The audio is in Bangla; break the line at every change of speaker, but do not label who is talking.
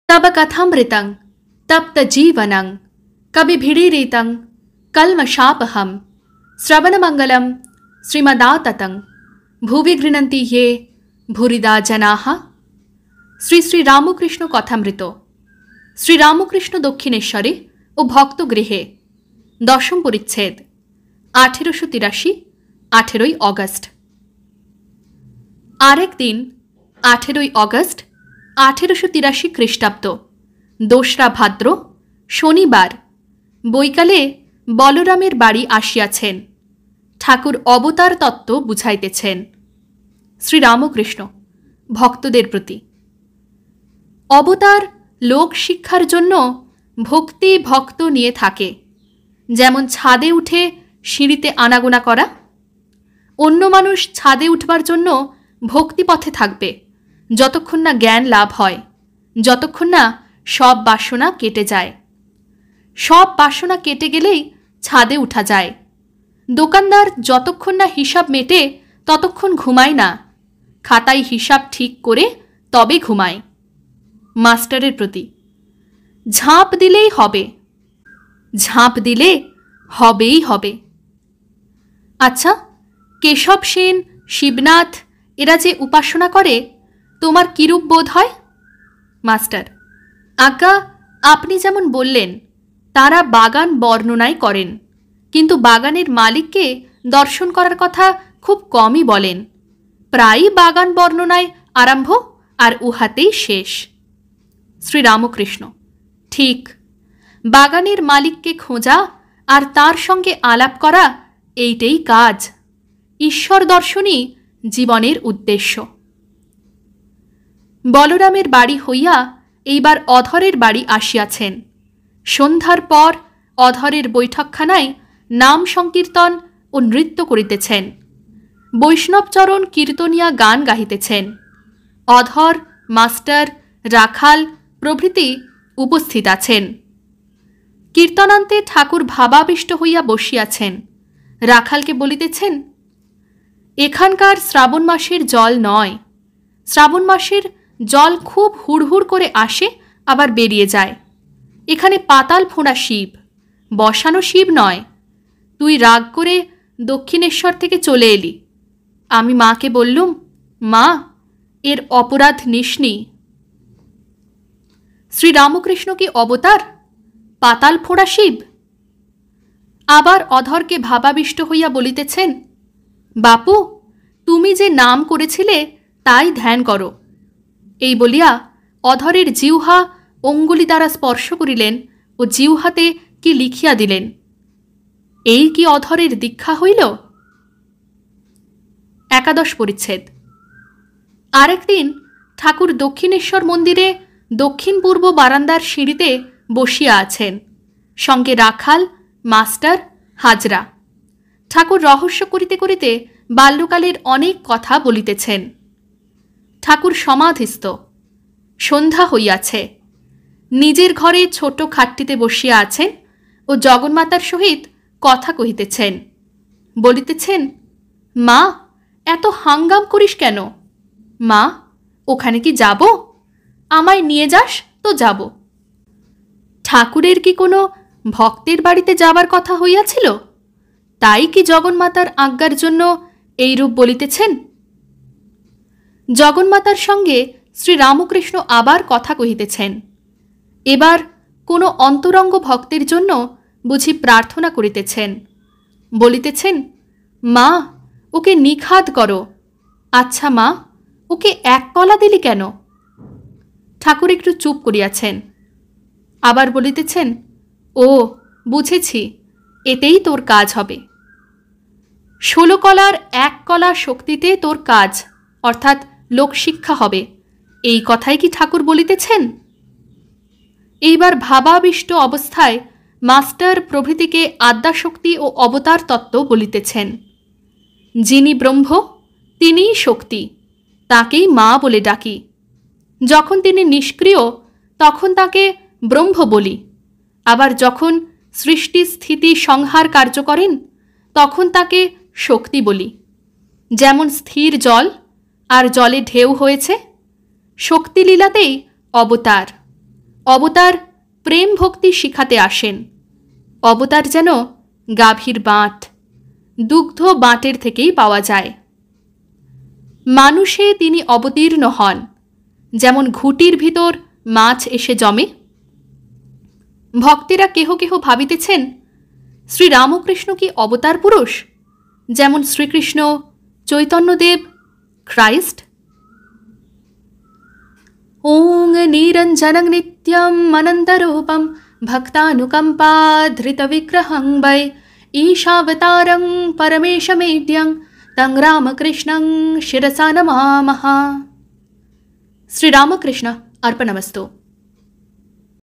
तब कथामृतं तप्तजीवनं कविभिरीरितं कल्मषापहं श्रवणमंगलं श्रीमदाततं भुवि गृह्णन्ति ये भूरिदा जनाः। श्री श्री रामकृष्ण कथामृत श्री रामकृष्ण दक्षिणेश्वरे ओ भक्तगृहे दशम परिच्छेद 1883 18 अगस्ट। आरेक दिन 18 अगस्ट 1883 ख्रीष्टाब्द दोसरा भाद्र शनिवार বৈকালে বলরামের বাড়ি আসিয়াছেন। ঠাকুর অবতার তত্ত্ব বুঝাইতেছেন। শ্রীরামকৃষ্ণ ভক্তদের প্রতি। অবতার লোক শিক্ষার জন্য ভক্তি ভক্ত নিয়ে থাকে, যেমন ছাদে উঠে সিঁড়িতে আনাগোনা করা। অন্য মানুষ ছাদে উঠবার জন্য ভক্তিপথে থাকবে যতক্ষণ না জ্ঞান লাভ হয়, যতক্ষণ না সব বাসনা কেটে যায়। সব বাসনা কেটে গেলেই ছাদে উঠা যায়। দোকানদার যতক্ষণ না হিসাব মেটে ততক্ষণ ঘুমায় না, খাতায় হিসাব ঠিক করে তবে ঘুমায়। মাস্টারের প্রতি। ঝাঁপ দিলেই হবে, ঝাঁপ দিলে হবেই হবে। আচ্ছা, কেশব সেন, শিবনাথ এরা যে উপাসনা করে তোমার কিরূপ বোধ হয়? মাস্টার: আজ্ঞা, আপনি যেমন বললেন তারা বাগান বর্ণনাই করেন, কিন্তু বাগানের মালিককে দর্শন করার কথা খুব কমই বলেন। প্রায়ই বাগান বর্ণনায় আরম্ভ আর উহাতেই শেষ। শ্রীরামকৃষ্ণ: ঠিক, বাগানের মালিককে খোঁজা আর তার সঙ্গে আলাপ করা এইটাই কাজ। ঈশ্বর দর্শনই জীবনের উদ্দেশ্য। বলরামের বাড়ি হইয়া এইবার অধরের বাড়ি আসিয়াছেন। সন্ধ্যার পর অধরের বৈঠকখানায় নাম সংকীর্তন ও নৃত্য করিতেছেন। বৈষ্ণবচরণ কীর্তনিয়া গান গাহিতেছেন। অধর, মাস্টার, রাখাল প্রভৃতি উপস্থিত আছেন। কীর্তনান্তে ঠাকুর ভাবাবিষ্ট হইয়া বসিয়াছেন। রাখালকে বলিতেছেন, এখানকার শ্রাবণ মাসের জল নয়। শ্রাবণ মাসের জল খুব হুড়হুড় করে আসে আবার বেরিয়ে যায়। এখানে পাতাল ফোঁড়া শিব, বসানো শিব নয়। তুই রাগ করে দক্ষিণেশ্বর থেকে চলে এলি। আমি মাকে বললুম, মা, এর অপরাধ নিসনি। শ্রীরামকৃষ্ণ কি অবতার? পাতাল ফোঁড়া শিব? আবার অধরকে ভাবাবিষ্ট হইয়া বলিতেছেন, বাপু, তুমি যে নাম করেছিলে তাই ধ্যান করো। এই বলিয়া অধরের জিহ্বা অঙ্গুলি দ্বারা স্পর্শ করিলেন ও জিহ্বাতে কি লিখিয়া দিলেন। এই কি অধরের দীক্ষা হইল? একাদশ পরিচ্ছেদ। আরেকদিন ঠাকুর দক্ষিণেশ্বর মন্দিরে দক্ষিণ পূর্ব বারান্দার সিঁড়িতে বসিয়া আছেন, সঙ্গে রাখাল, মাস্টার, হাজরা। ঠাকুর রহস্য করিতে করিতে বাল্যকালের অনেক কথা বলিতেছেন। ঠাকুর সমাধিস্থ। সন্ধ্যা হইয়াছে। নিজের ঘরে ছোট খাটটিতে বসিয়া আছেন ও জগন্মাতার সহিত কথা কহিতেছেন। বলিতেছেন, মা, এত হাঙ্গাম করিস কেন? মা, ওখানে কি যাব? আমায় নিয়ে যাস তো যাব। ঠাকুরের কি কোনো ভক্তের বাড়িতে যাবার কথা হইয়াছিল? তাই কি জগন্মাতার আজ্ঞার জন্য এইরূপ বলিতেছেন? জগন্মাতার সঙ্গে শ্রীরামকৃষ্ণ আবার কথা কহিতেছেন। এবার কোনো অন্তরঙ্গ ভক্তের জন্য বুঝি প্রার্থনা করিতেছেন। বলিতেছেন, মা, ওকে নিখাদ করো। আচ্ছা মা, ওকে এক কলা দিলি কেন? ঠাকুর একটু চুপ করিয়াছেন। আবার বলিতেছেন, ও বুঝেছি, এতেই তোর কাজ হবে। 16 কলার 1 কলা শক্তিতে তোর কাজ, অর্থাৎ লোকশিক্ষা হবে, এই কথাই কি ঠাকুর বলিতেছেন? এইবার ভাবাবিষ্ট অবস্থায় মাস্টার প্রভৃতিকে আদ্যাশক্তি ও অবতার তত্ত্ব বলিতেছেন। যিনি ব্রহ্ম তিনিই শক্তি, তাকেই মা বলে ডাকি। যখন তিনি নিষ্ক্রিয় তখন তাকে ব্রহ্ম বলি। আবার যখন সৃষ্টি স্থিতি সংহার কার্য করেন তখন তাকে শক্তি বলি। যেমন স্থির জল আর জলে ঢেউ হয়েছে, শক্তিলীলাতেই অবতার। অবতার প্রেম ভক্তি শিখাতে আসেন। অবতার যেন গাভীর বাঁট, দুগ্ধ বাঁটের থেকেই পাওয়া যায়। মানুষে তিনি অবতীর্ণ হন, যেমন ঘুটির ভিতর মাছ এসে জমে। ভক্তেরা কেহ কেহ ভাবিতেছেন, শ্রীরামকৃষ্ণ কি অবতার পুরুষ, যেমন শ্রীকৃষ্ণ, চৈতন্যদেব, খ্রাইস্ট? ওং নিরঞ্জনং নিত্যম অনন্তরূপম ভক্তানুকম্পাধৃতবিগ্রহং বৈ ঈশাবতারং পরমেশমেড্যং তং রামকৃষ্ণং শিরসা নমামঃ। শ্রীরামকৃষ্ণ अर्पणमस्तु।